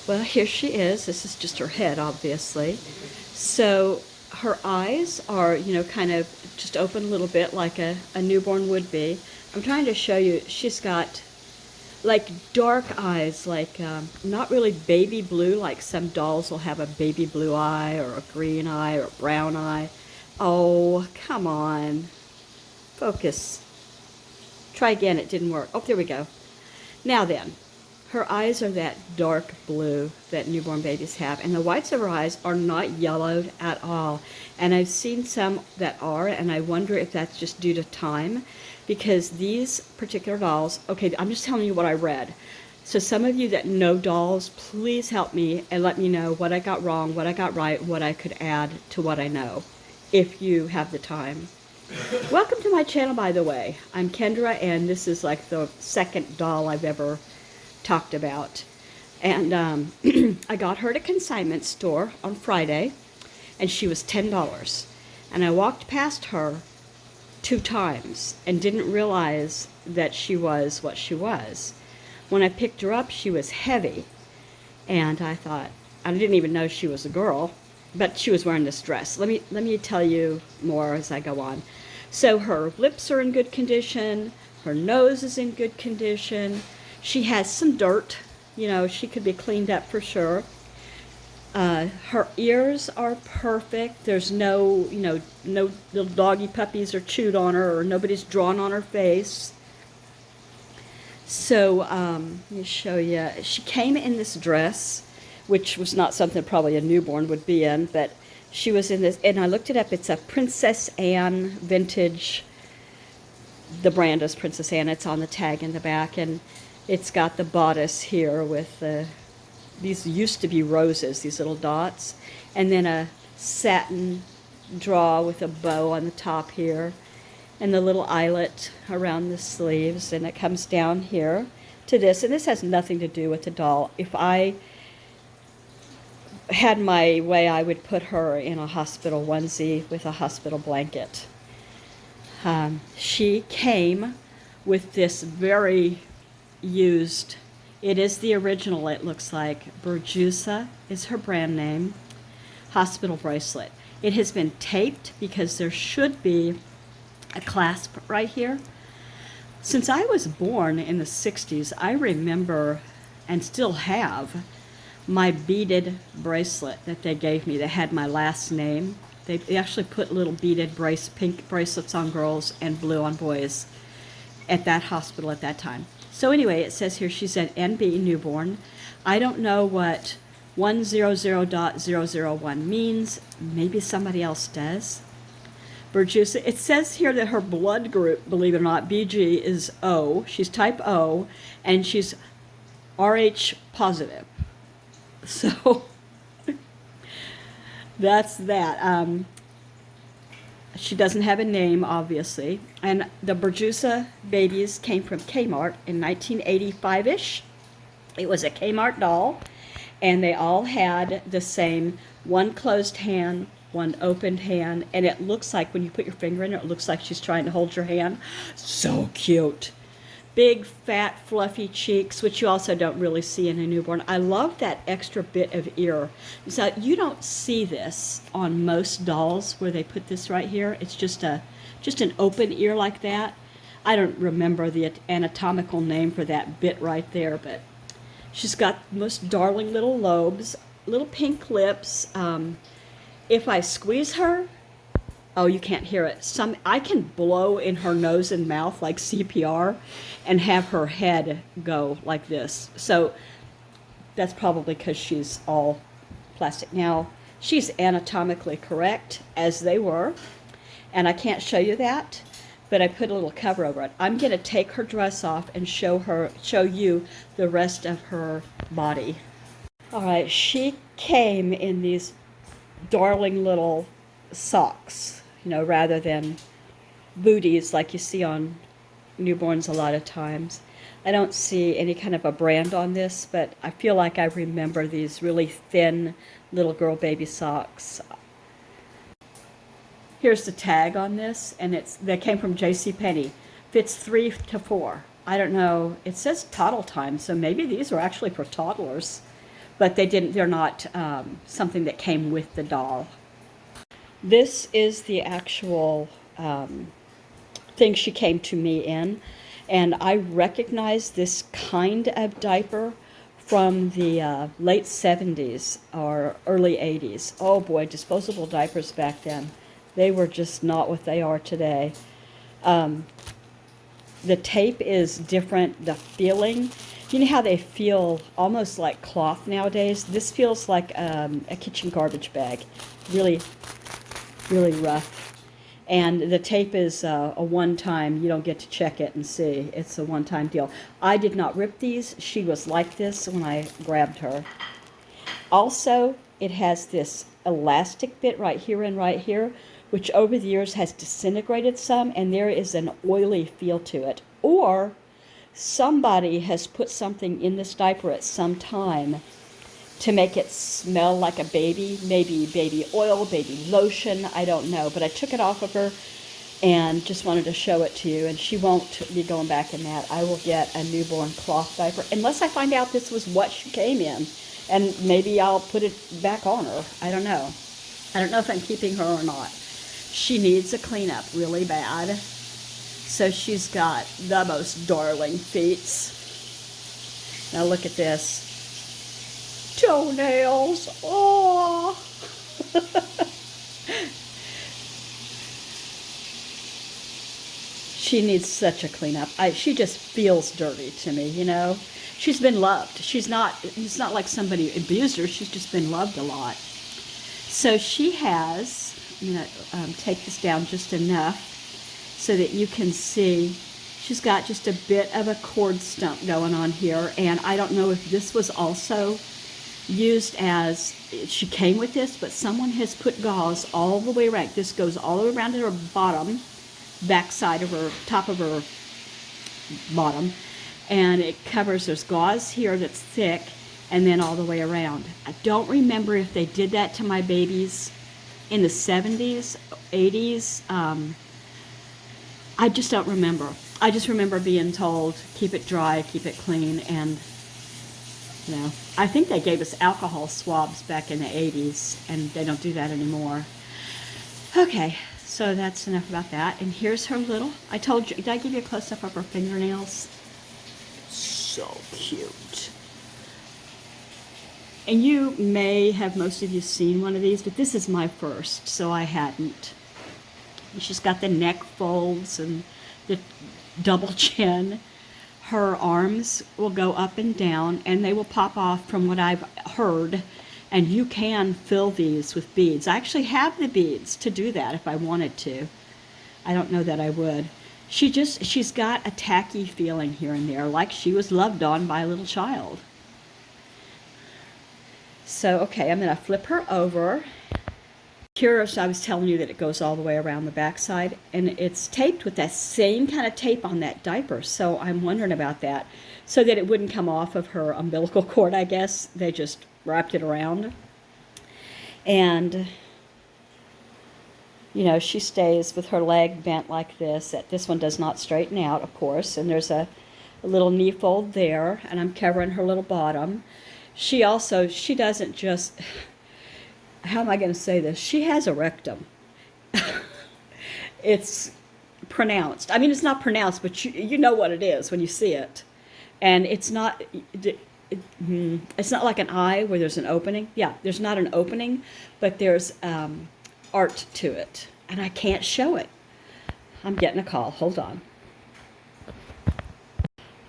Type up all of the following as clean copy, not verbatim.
Well, here she is. This is just her head, obviously. So her eyes are, kind of just open a little bit like a newborn would be. I'm trying to show you. She's got like dark eyes, like not really baby blue, like some dolls will have a baby blue eye or a green eye or a brown eye. Oh, come on. Focus. Try again. It didn't work. Oh, there we go. Now then, her eyes are that dark blue that newborn babies have, and the whites of her eyes are not yellowed at all. And I've seen some that are, and I wonder if that's just due to time, because these particular dolls, okay, I'm just telling you what I read. So some of you that know dolls, please help me and let me know what I got wrong, what I got right, what I could add to what I know, if you have the time. Welcome to my channel, by the way. I'm Kendra, and this is like the second doll I've ever talked about. And I got her at a consignment store on Friday, and she was $10. And I walked past her 2 times and didn't realize that she was what she was. When I picked her up, she was heavy, and I thought, I didn't even know she was a girl, but she was wearing this dress. Let me tell you more as I go on. So her lips are in good condition, her nose is in good condition. She has some dirt, she could be cleaned up for sure. Her ears are perfect. There's no little doggy puppies are chewed on her, or nobody's drawn on her face. So let me show you. She came in this dress, which was not something probably a newborn would be in, but she was in this, and I looked it up. It's a Princess Anne vintage. The brand is Princess Anne. It's on the tag in the back, and it's got the bodice here with these used to be roses, these little dots, and then a satin draw with a bow on the top here, and the little eyelet around the sleeves, and it comes down here to this, and this has nothing to do with the doll. If I had my way, I would put her in a hospital onesie with a hospital blanket. She came with this very used, it is the original, it looks like. Berjusa is her brand name, hospital bracelet. It has been taped because there should be a clasp right here. Since I was born in the 60s, I remember, and still have, my beaded bracelet that they gave me that had my last name. They actually put little beaded pink bracelets on girls and blue on boys at that hospital at that time. So anyway, it says here she's an NB newborn. I don't know what 100.001 means. Maybe somebody else does. Berjusa. It says here that her blood group, believe it or not, BG, is O. She's type O, and she's RH positive. So that's that. She doesn't have a name, obviously. And the Berjusa babies came from Kmart in 1985-ish. It was a Kmart doll, and they all had the same one closed hand, one opened hand, and it looks like when you put your finger in it, it looks like she's trying to hold your hand. So cute. Big, fat, fluffy cheeks, which you also don't really see in a newborn. I love that extra bit of ear. So you don't see this on most dolls where they put this right here. It's just an open ear like that. I don't remember the anatomical name for that bit right there, but she's got the most darling little lobes, little pink lips. If I squeeze her, oh, you can't hear it. I can blow in her nose and mouth like CPR and have her head go like this. So that's probably because she's all plastic. Now, she's anatomically correct, as they were, and I can't show you that, but I put a little cover over it. I'm going to take her dress off and show you the rest of her body. All right, she came in these darling little socks, rather than booties like you see on newborns a lot of times. I don't see any kind of a brand on this, but I feel like I remember these really thin little girl baby socks. Here's the tag on this, and they came from JCPenney. Fits 3 to 4. I don't know. It says toddle time, so maybe these were actually for toddlers. but they're not something that came with the doll. This is the actual thing she came to me in, and I recognize this kind of diaper from the late 70s or early 80s. Oh boy, disposable diapers back then. They were just not what they are today. The tape is different, the feeling. You know how they feel almost like cloth nowadays? This feels like a kitchen garbage bag. Really, really rough. And the tape is a one-time, you don't get to check it and see. It's a one-time deal. I did not rip these. She was like this when I grabbed her. Also, it has this elastic bit right here and right here, which over the years has disintegrated some, and there is an oily feel to it. Or somebody has put something in this diaper at some time to make it smell like a baby, maybe baby oil, baby lotion, I don't know. But I took it off of her and just wanted to show it to you, and she won't be going back in that. I will get a newborn cloth diaper, unless I find out this was what she came in, and maybe I'll put it back on her. I don't know. I don't know if I'm keeping her or not. She needs a cleanup really bad. So she's got the most darling feet. Now look at this. Toenails. Oh. She needs such a cleanup. She just feels dirty to me, you know. She's been loved. It's not like somebody abused her. She's just been loved a lot. So she has, I'm going to take this down just enough so that you can see. She's got just a bit of a cord stump going on here, and I don't know if this was also used as, she came with this, but someone has put gauze all the way around. This goes all the way around to her bottom, back side of her, top of her bottom, and it covers, there's gauze here that's thick, and then all the way around. I don't remember if they did that to my babies in the 70s, 80s. I just don't remember. I just remember being told, keep it dry, keep it clean, and you know, I think they gave us alcohol swabs back in the 80s, and they don't do that anymore. Okay, so that's enough about that. And here's her little, I told you, did I give you a close-up of her fingernails? So cute. And you may have, most of you, seen one of these, but this is my first, so I hadn't. And she's got the neck folds and the double chin. Her arms will go up and down, and they will pop off from what I've heard, and you can fill these with beads. I actually have the beads to do that if I wanted to. I don't know that I would. She's got a tacky feeling here and there, like she was loved on by a little child. So, okay, I'm going to flip her over. Here, I was telling you that it goes all the way around the backside, and it's taped with that same kind of tape on that diaper, so I'm wondering about that. So that it wouldn't come off of her umbilical cord, I guess. They just wrapped it around. And, you know, she stays with her leg bent like this. This one does not straighten out, of course, and there's a little knee fold there, and I'm covering her little bottom. She doesn't just... How am I going to say this? She has a rectum. It's pronounced. I mean, it's not pronounced, but you know what it is when you see it. And it's not like an eye where there's an opening. Yeah, there's not an opening, but there's art to it. And I can't show it. I'm getting a call. Hold on.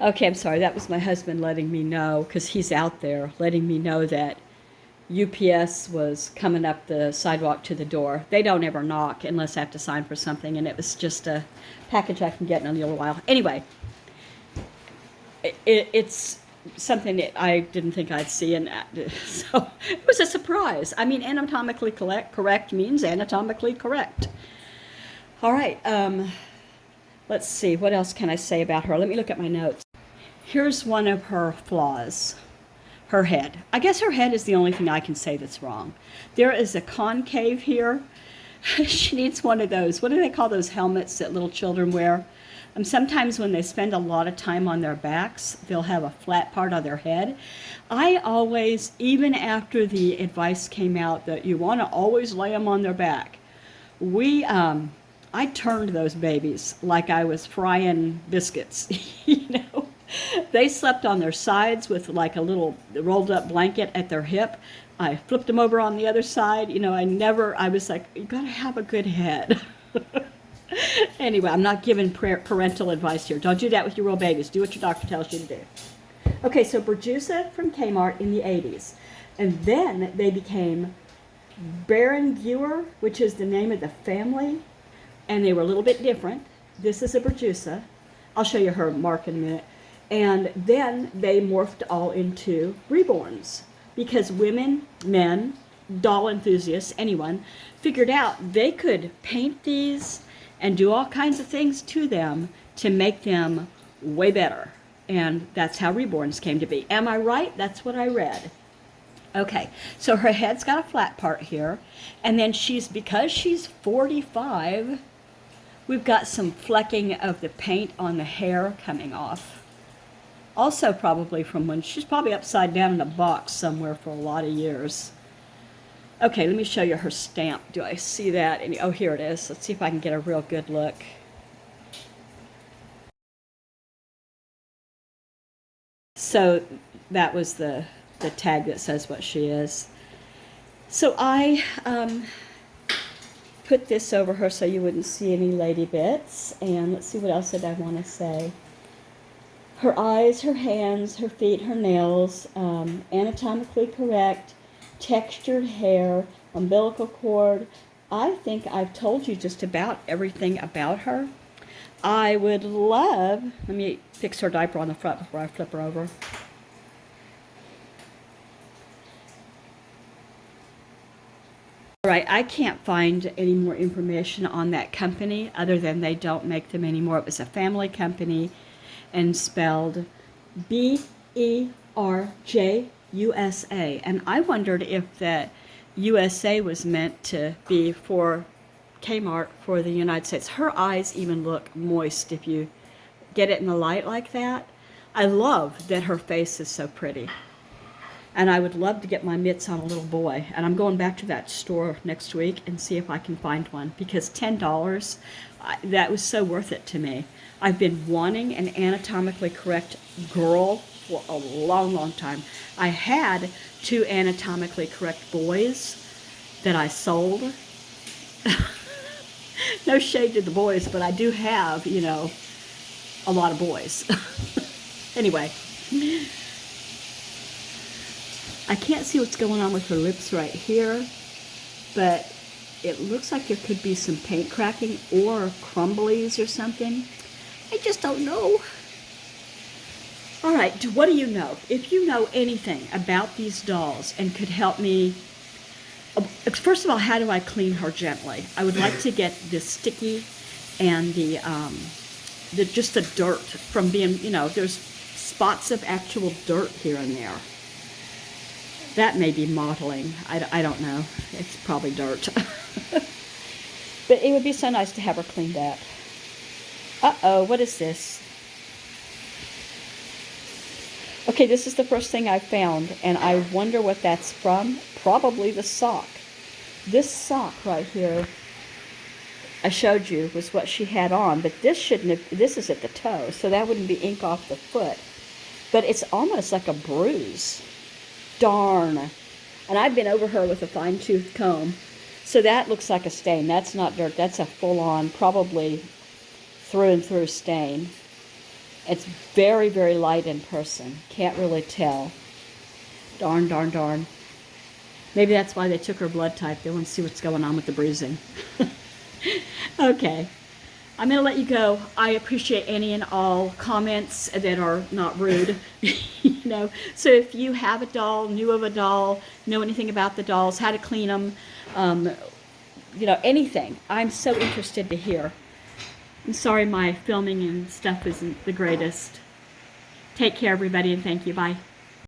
Okay, I'm sorry. That was my husband letting me know, because he's out there, letting me know that UPS was coming up the sidewalk to the door. They don't ever knock unless I have to sign for something, and it was just a package I can get in a little while. Anyway, it's something that I didn't think I'd see, and so it was a surprise. I mean, anatomically correct means anatomically correct. All right, let's see. What else can I say about her? Let me look at my notes. Here's one of her flaws. Her head. I guess her head is the only thing I can say that's wrong. There is a concave here. She needs one of those. What do they call those helmets that little children wear? Sometimes when they spend a lot of time on their backs, they'll have a flat part on their head. I always, even after the advice came out that you want to always lay them on their back, I turned those babies like I was frying biscuits, you know. They slept on their sides with like a little rolled up blanket at their hip. I flipped them over on the other side. You know, I was like, you gotta have a good head. Anyway, I'm not giving parental advice here. Don't do that with your real babies. Do what your doctor tells you to do. Okay, so Berjusa from Kmart in the 80s. And then they became Berjusa, which is the name of the family. And they were a little bit different. This is a Berjusa. I'll show you her mark in a minute. And then they morphed all into reborns because women, men, doll enthusiasts, anyone, figured out they could paint these and do all kinds of things to them to make them way better. And that's how reborns came to be. Am I right? That's what I read. Okay, so her head's got a flat part here. And then because she's 45, we've got some flecking of the paint on the hair coming off. Also probably from when she's probably upside down in a box somewhere for a lot of years. Okay, let me show you her stamp. Do I see that? Oh, here it is. Let's see if I can get a real good look. So that was the tag that says what she is. So I put this over her so you wouldn't see any lady bits. And let's see what else did I want to say. Her eyes, her hands, her feet, her nails, anatomically correct, textured hair, umbilical cord. I think I've told you just about everything about her. I would love, let me fix her diaper on the front before I flip her over. All right, I can't find any more information on that company other than they don't make them anymore. It was a family company and spelled B-E-R-J-U-S-A. And I wondered if that USA was meant to be for Kmart for the United States. Her eyes even look moist if you get it in the light like that. I love that her face is so pretty. And I would love to get my mitts on a little boy. And I'm going back to that store next week and see if I can find one. Because $10, that was so worth it to me. I've been wanting an anatomically correct girl for a long, long time. I had 2 anatomically correct boys that I sold. No shade to the boys, but I do have, you know, a lot of boys. Anyway. I can't see what's going on with her lips right here, but it looks like there could be some paint cracking or crumblies or something. I just don't know. All right, what do you know? If you know anything about these dolls and could help me, first of all, how do I clean her gently? I would like to get the sticky and just the dirt from being, you know, there's spots of actual dirt here and there. That may be modeling. I don't know. It's probably dirt. But it would be so nice to have her cleaned up. Uh-oh, what is this? Okay, this is the first thing I found, and I wonder what that's from. Probably the sock. This sock right here, I showed you, was what she had on, but this shouldn't have, this is at the toe, so that wouldn't be ink off the foot. But it's almost like a bruise. Darn. And I've been over her with a fine-tooth comb. So that looks like a stain. That's not dirt. That's a full-on, probably through and through stain. It's very, very light in person. Can't really tell. Darn, darn, darn. Maybe that's why they took her blood type. They want to see what's going on with the bruising. Okay. I'm going to let you go. I appreciate any and all comments that are not rude. You know, so if you have a doll, knew of a doll, know anything about the dolls, how to clean them, you know, anything, I'm so interested to hear. I'm sorry my filming and stuff isn't the greatest. Take care, everybody, and thank you. Bye.